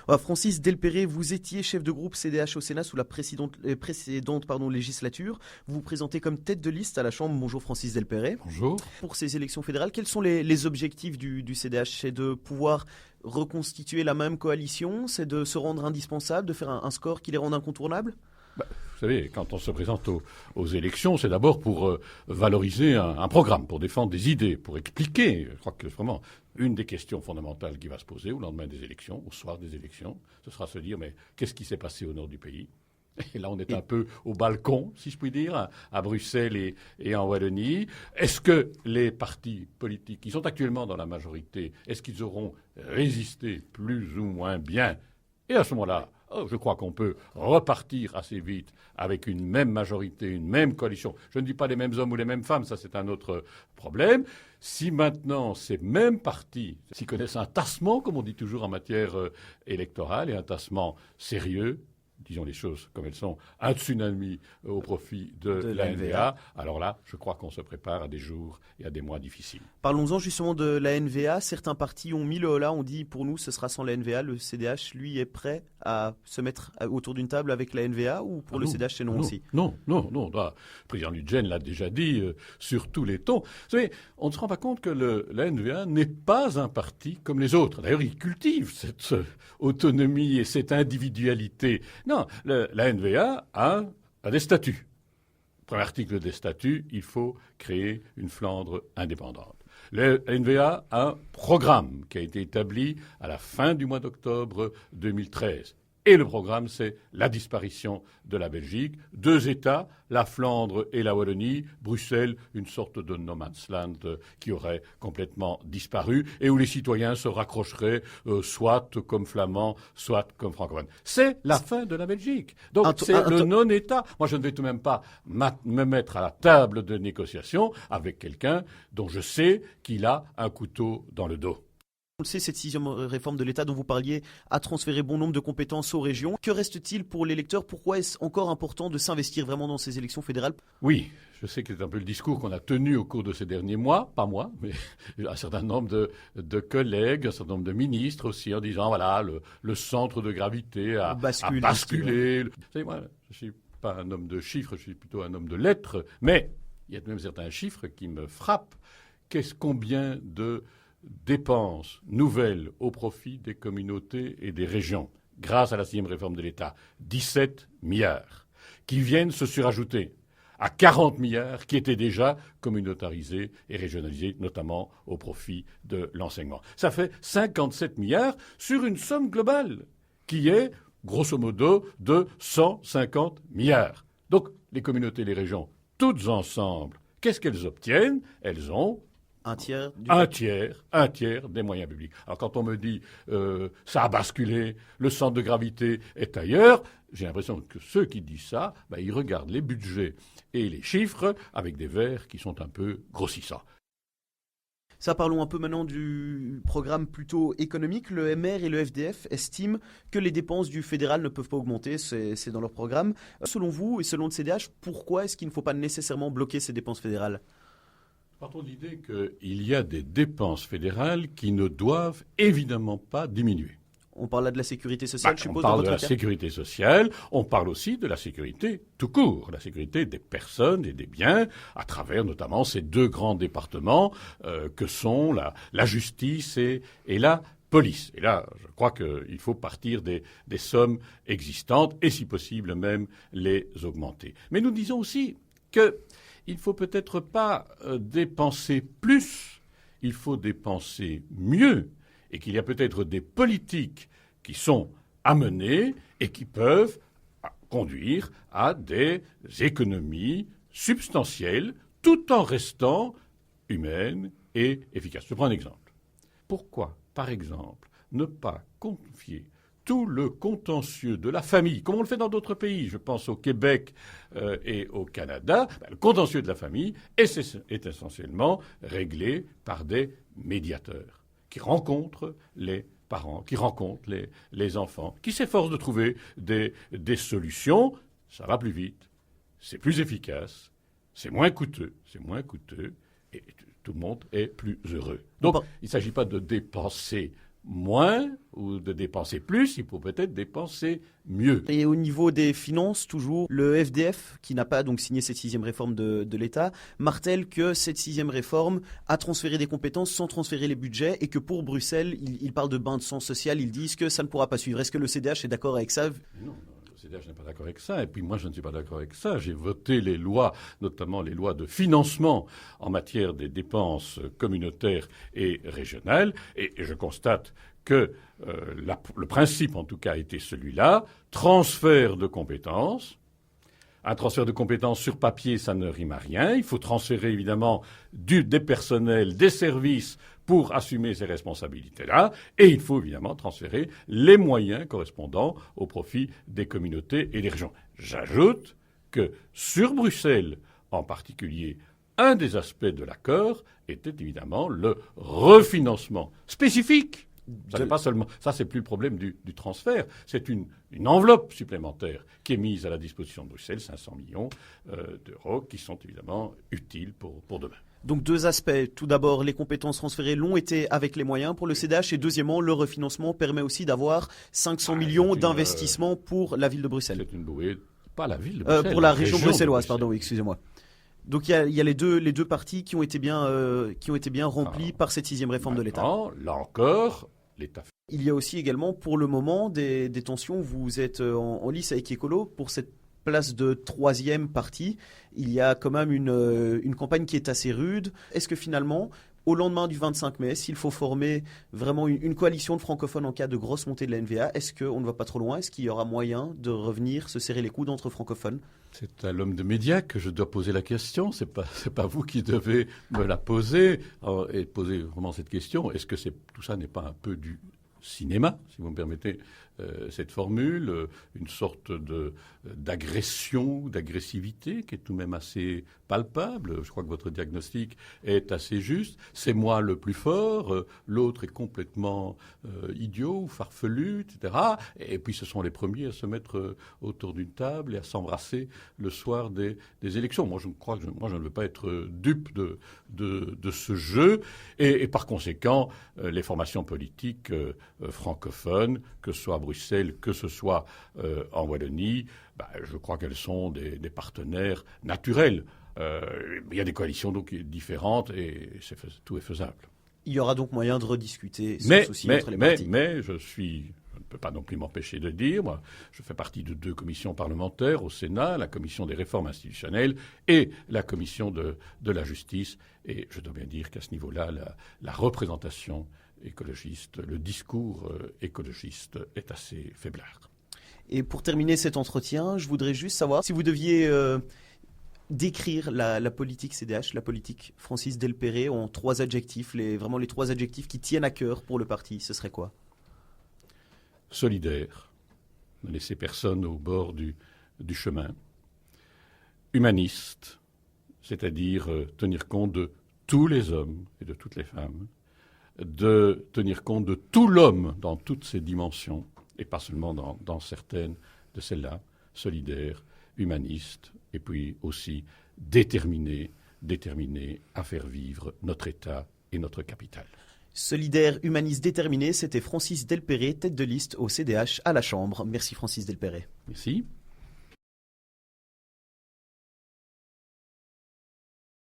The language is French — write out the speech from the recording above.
Francis Delperré, vous étiez chef de groupe CDH au Sénat sous la précédente législature. Vous vous présentez comme tête de liste à la Chambre. Bonjour Francis Delperré. Bonjour. Pour ces élections fédérales, quels sont les objectifs du CDH? C'est de pouvoir reconstituer la même coalition? C'est de se rendre indispensable, de faire un score qui les rende incontournables? Vous savez, quand on se présente aux élections, c'est d'abord pour valoriser un programme, pour défendre des idées, pour expliquer. Je crois que vraiment, une des questions fondamentales qui va se poser au lendemain des élections, au soir des élections, ce sera se dire, mais qu'est-ce qui s'est passé au nord du pays? Et là, on est un peu au balcon, si je puis dire, à Bruxelles et en Wallonie. Est-ce que les partis politiques qui sont actuellement dans la majorité, est-ce qu'ils auront résisté plus ou moins bien? Et à ce moment-là, je crois qu'on peut repartir assez vite avec une même majorité, une même coalition. Je ne dis pas les mêmes hommes ou les mêmes femmes, ça c'est un autre problème. Si maintenant ces mêmes partis s'y connaissent un tassement, comme on dit toujours en matière électorale, et un tassement sérieux, disons les choses comme elles sont, un tsunami au profit de la NVA, alors là, je crois qu'on se prépare à des jours et à des mois difficiles. Parlons-en justement de la NVA. Certains partis ont mis le holà, on dit pour nous ce sera sans la NVA. Le CDH, lui, est prêt à se mettre autour d'une table avec la NVA, ou pour le CDH c'est non aussi? Non. Le président Ludgen l'a déjà dit sur tous les tons. Vous savez, on ne se rend pas compte que la NVA n'est pas un parti comme les autres. D'ailleurs, il cultive cette autonomie et cette individualité. Non, la NVA a des statuts. Premier article des statuts, il faut créer une Flandre indépendante. La NVA a un programme qui a été établi à la fin du mois d'octobre 2013. Et le programme, c'est la disparition de la Belgique. 2 États, la Flandre et la Wallonie. Bruxelles, une sorte de no man's land qui aurait complètement disparu et où les citoyens se raccrocheraient soit comme flamands, soit comme francophones. C'est la fin de la Belgique. Donc c'est le non-État. Moi, je ne vais tout de même pas me mettre à la table de négociation avec quelqu'un dont je sais qu'il a un couteau dans le dos. On le sait, cette 6e réforme de l'État dont vous parliez a transféré bon nombre de compétences aux régions. Que reste-t-il pour l'électeur? Pourquoi est-ce encore important de s'investir vraiment dans ces élections fédérales? Oui, je sais que c'est un peu le discours qu'on a tenu au cours de ces derniers mois, pas moi, mais un certain nombre de collègues, un certain nombre de ministres aussi, en disant, voilà, le centre de gravité a basculé. Vous savez, moi, je ne suis pas un homme de chiffres, je suis plutôt un homme de lettres, mais il y a tout de même certains chiffres qui me frappent. Combien de dépenses nouvelles au profit des communautés et des régions, grâce à la 6e réforme de l'État, 17 milliards, qui viennent se surajouter à 40 milliards qui étaient déjà communautarisés et régionalisés, notamment au profit de l'enseignement. Ça fait 57 milliards sur une somme globale qui est, grosso modo, de 150 milliards. Donc, les communautés et les régions, toutes ensemble, qu'est-ce qu'elles obtiennent? Elles ont un tiers des moyens publics. Alors quand on me dit ça a basculé, le centre de gravité est ailleurs, j'ai l'impression que ceux qui disent ça, ils regardent les budgets et les chiffres avec des verres qui sont un peu grossissants. Parlons un peu maintenant du programme plutôt économique. Le MR et le FDF estiment que les dépenses du fédéral ne peuvent pas augmenter, c'est dans leur programme. Selon vous et selon le CDH, pourquoi est-ce qu'il ne faut pas nécessairement bloquer ces dépenses fédérales? Partons de l'idée qu'il y a des dépenses fédérales qui ne doivent évidemment pas diminuer. On parle là de la sécurité sociale, je suppose. On parle de la sécurité sociale, on parle aussi de la sécurité tout court, la sécurité des personnes et des biens, à travers notamment ces 2 grands départements que sont la justice et la police. Et là, je crois qu'il faut partir des sommes existantes et, si possible, même les augmenter. Mais nous disons aussi qu'il ne faut peut-être pas dépenser plus, il faut dépenser mieux, et qu'il y a peut-être des politiques qui sont à mener et qui peuvent conduire à des économies substantielles tout en restant humaines et efficaces. Je prends un exemple. Pourquoi, par exemple, ne pas confier tout le contentieux de la famille, comme on le fait dans d'autres pays, je pense au Québec et au Canada, le contentieux de la famille est essentiellement réglé par des médiateurs qui rencontrent les parents, qui rencontrent les enfants, qui s'efforcent de trouver des solutions. Ça va plus vite, c'est plus efficace, c'est moins coûteux, et tout le monde est plus heureux. Donc, il ne s'agit pas de dépenser moins ou de dépenser plus, il faut peut-être dépenser mieux. Et au niveau des finances, toujours, le FDF, qui n'a pas donc signé cette 6e réforme de l'État, martèle que cette 6e réforme a transféré des compétences sans transférer les budgets et que pour Bruxelles, il parle de bain de sang social, ils disent que ça ne pourra pas suivre. Est-ce que le CDH est d'accord avec ça? Non. Le CDH n'est pas d'accord avec ça, et puis moi je ne suis pas d'accord avec ça. J'ai voté les lois, notamment les lois de financement en matière des dépenses communautaires et régionales, et je constate que le principe en tout cas était celui-là, transfert de compétences. Un transfert de compétences sur papier, ça ne rime à rien. Il faut transférer évidemment des personnels, des services pour assumer ces responsabilités-là. Et il faut évidemment transférer les moyens correspondant au profit des communautés et des régions. J'ajoute que sur Bruxelles, en particulier, un des aspects de l'accord était évidemment le refinancement spécifique. Ça n'est pas seulement, ça c'est plus le problème du transfert, c'est une enveloppe supplémentaire qui est mise à la disposition de Bruxelles, 500 millions d'euros, qui sont évidemment utiles pour demain. Donc deux aspects. Tout d'abord, les compétences transférées l'ont été avec les moyens pour le CDH. Et deuxièmement, le refinancement permet aussi d'avoir 500 millions d'investissements pour la ville de Bruxelles. C'est une bouée, pas la ville de Bruxelles. Pour la région bruxelloise, pardon, oui, excusez-moi. Donc il y a les deux parties qui ont été bien remplies par cette 6e réforme de l'État. Là encore, l'État. Il y a aussi également, pour le moment, des tensions. Vous êtes en lice avec Ecolo pour cette place de 3e parti. Il y a quand même une campagne qui est assez rude. Est-ce que finalement, au lendemain du 25 mai, s'il faut former vraiment une coalition de francophones en cas de grosse montée de la NVA, est-ce qu'on ne va pas trop loin? Est-ce qu'il y aura moyen de revenir se serrer les coudes entre francophones? C'est à l'homme de médias que je dois poser la question. C'est pas vous qui devez me la poser et poser vraiment cette question. Est-ce que tout ça n'est pas un peu du cinéma, si vous me permettez cette formule, une sorte d'agression, d'agressivité qui est tout de même assez palpable. Je crois que votre diagnostic est assez juste. C'est moi le plus fort, l'autre est complètement idiot ou farfelu, etc. Et puis ce sont les premiers à se mettre autour d'une table et à s'embrasser le soir des élections. Moi, je ne veux pas être dupe de ce jeu. Et par conséquent, les formations politiques francophones, que ce soit à Bruxelles, que ce soit en Wallonie, je crois qu'elles sont des partenaires naturels. Il y a des coalitions donc différentes et tout est faisable. Il y aura donc moyen de rediscuter sans souci entre les partis. Mais je ne peux pas non plus m'empêcher de dire, moi, je fais partie de 2 commissions parlementaires au Sénat, la commission des réformes institutionnelles et la commission de la justice. Et je dois bien dire qu'à ce niveau-là, la représentation écologiste, le discours écologiste est assez faiblard. Et pour terminer cet entretien, je voudrais juste savoir si vous deviez décrire la politique CDH, la politique Francis Delperrey en 3 adjectifs, vraiment les 3 adjectifs qui tiennent à cœur pour le parti, ce serait quoi? Solidaire, ne laisser personne au bord du chemin. Humaniste, c'est-à-dire tenir compte de tous les hommes et de toutes les femmes, de tenir compte de tout l'homme dans toutes ses dimensions, et pas seulement dans certaines de celles-là, solidaire, humaniste, et puis aussi déterminé à faire vivre notre État et notre capitale. Solidaire, humaniste, déterminé, c'était Francis Delperrey, tête de liste au CDH à la Chambre. Merci Francis Delperrey. Merci.